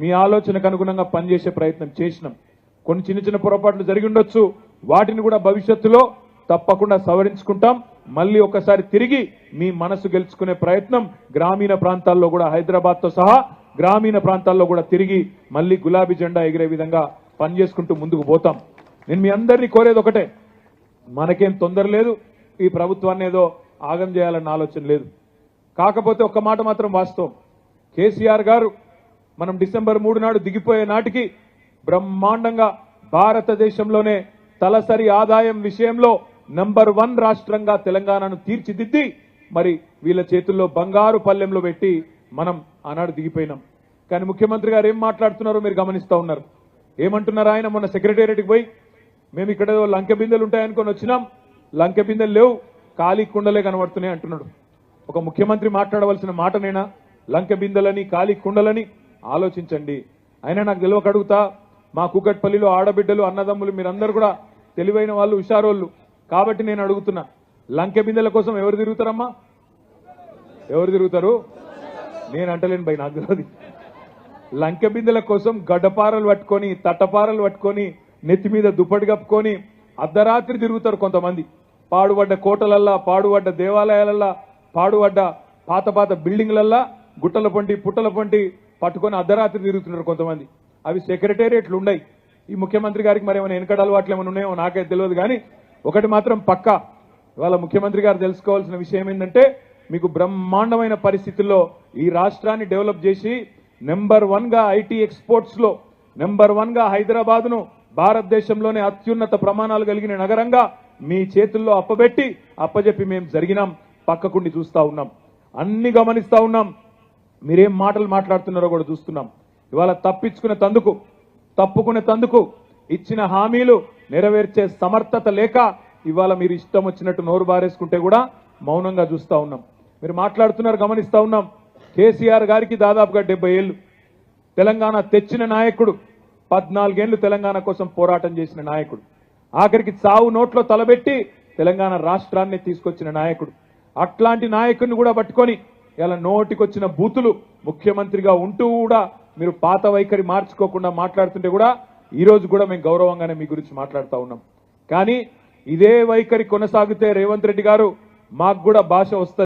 మీ ఆలోచనకు అనుగుణంగా పనిచేసే ప్రయత్నం చేసినాం. కొన్ని చిన్న చిన్న పొరపాట్లు జరిగి ఉండొచ్చు, వాటిని కూడా భవిష్యత్తులో తప్పకుండా సవరించుకుంటాం. మళ్ళీ ఒకసారి తిరిగి మీ మనసు గెలుచుకునే ప్రయత్నం గ్రామీణ ప్రాంతాల్లో కూడా, హైదరాబాద్తో సహా గ్రామీణ ప్రాంతాల్లో కూడా తిరిగి మళ్ళీ గులాబీ జెండా ఎగిరే విధంగా పనిచేసుకుంటూ ముందుకు పోతాం. నేను మీ అందరినీ కోరేది ఒకటే, మనకేం తొందర లేదు, ఈ ప్రభుత్వాన్ని ఏదో ఆగం చేయాలన్న ఆలోచన లేదు. కాకపోతే ఒక్క మాట మాత్రం వాస్తవం, కేసీఆర్ గారు మనం డిసెంబర్ 3 నాడు దిగిపోయే నాటికి బ్రహ్మాండంగా భారతదేశంలోనే తలసరి ఆదాయం విషయంలో నంబర్ 1 రాష్ట్రంగా తెలంగాణను తీర్చిదిద్ది మరి వీళ్ళ చేతుల్లో బంగారు పల్లెంలో పెట్టి మనం ఆనాడు దిగిపోయినాం. కానీ ముఖ్యమంత్రి గారు ఏం మాట్లాడుతున్నారో మీరు గమనిస్తూ ఉన్నారు. ఏమంటున్నారు ఆయన? మొన్న సెక్రటేరియట్కి పోయి మేము ఇక్కడ లంకె బిందెలు ఉంటాయనుకొని వచ్చినాం, లంకె బిందెలు లేవు, ఖాళీ కుండలే కనబడుతున్నాయి అంటున్నాడు. ఒక ముఖ్యమంత్రి మాట్లాడవలసిన మాటనేనా లంకె బిందెలని ఖాళీ కుండలని? ఆలోచించండి. అయినా నాకు తెలియక అడుగుతా, మా కూకట్పల్లిలో ఆడబిడ్డలు అన్నదమ్ములు మీరందరూ కూడా తెలివైన వాళ్ళు, హుషారోళ్ళు కాబట్టి నేను అడుగుతున్నా, లంకె బిందెల కోసం ఎవరు తిరుగుతారమ్మా? ఎవరు తిరుగుతారు? నేను అంటలేను భయ్, నాకు తెలియదు. లంకె బిందెల కోసం గడ్డపారలు పట్టుకొని, తట్టపారలు పట్టుకొని, నెత్తి మీద దుప్పటి కప్పుకొని అర్ధరాత్రి తిరుగుతారు కొంతమంది. పాడుబడ్డ కోటలల్లా, పాడుబడ్డ దేవాలయాలల్లా, పాడుబడ్డ పాత పాత బిల్డింగ్లల్లా గుట్టల పొంటి పుట్టల పొంటి పట్టుకొని అర్ధరాత్రి తిరుగుతున్నారు కొంతమంది. అవి సెక్రటేరియట్లు ఉన్నాయి. ఈ ముఖ్యమంత్రి గారికి మరి ఏమైనా వెనకడ అలవాట్లు ఏమైనా ఉన్నాయో నాకైతే తెలియదు. కానీ ఒకటి మాత్రం పక్కా, ఇవాళ ముఖ్యమంత్రి గారు తెలుసుకోవాల్సిన విషయం ఏంటంటే, మీకు బ్రహ్మాండమైన పరిస్థితుల్లో ఈ రాష్ట్రాన్ని డెవలప్ చేసి నెంబర్ 1గా ఐటీ ఎక్స్పోర్ట్స్ లో నెంబర్ 1గా హైదరాబాద్ను భారతదేశంలోనే అత్యున్నత ప్రమాణాలు కలిగిన నగరంగా మీ చేతుల్లో అప్పజెప్పి మేము జరిగినాం. పక్కకుండి చూస్తా ఉన్నాం, అన్ని గమనిస్తా ఉన్నాం, మీరేం మాటలు మాట్లాడుతున్నారో కూడా చూస్తున్నాం. ఇవాళ తప్పుకునే తందుకు ఇచ్చిన హామీలు నెరవేర్చే సమర్థత లేక ఇవాళ మీరు ఇష్టం వచ్చినట్టు నోరు బారేసుకుంటే కూడా మౌనంగా చూస్తా ఉన్నాం. మీరు మాట్లాడుతున్నారు, గమనిస్తా ఉన్నాం. కేసీఆర్ గారికి దాదాపుగా 70 ఏళ్లు తెలంగాణ తెచ్చిన నాయకుడు, 14 ఏళ్లు తెలంగాణ కోసం పోరాటం చేసిన నాయకుడు, ఆఖరికి చావు నోట్లో తలబెట్టి తెలంగాణ రాష్ట్రాన్ని తీసుకొచ్చిన నాయకుడు. అట్లాంటి నాయకుడిని కూడా పట్టుకొని ఇలా నోటికొచ్చిన బూతులు ముఖ్యమంత్రిగా ఉంటూ కూడా మీరు పాత వైఖరి మార్చుకోకుండా మాట్లాడుతుంటే కూడా ఈ రోజు కూడా మేము గౌరవంగానే మీ గురించి మాట్లాడుతూ ఉన్నాం. కానీ ఇదే వైఖరి కొనసాగితే రేవంత్ రెడ్డి గారు మాకు కూడా భాష వస్తుంది.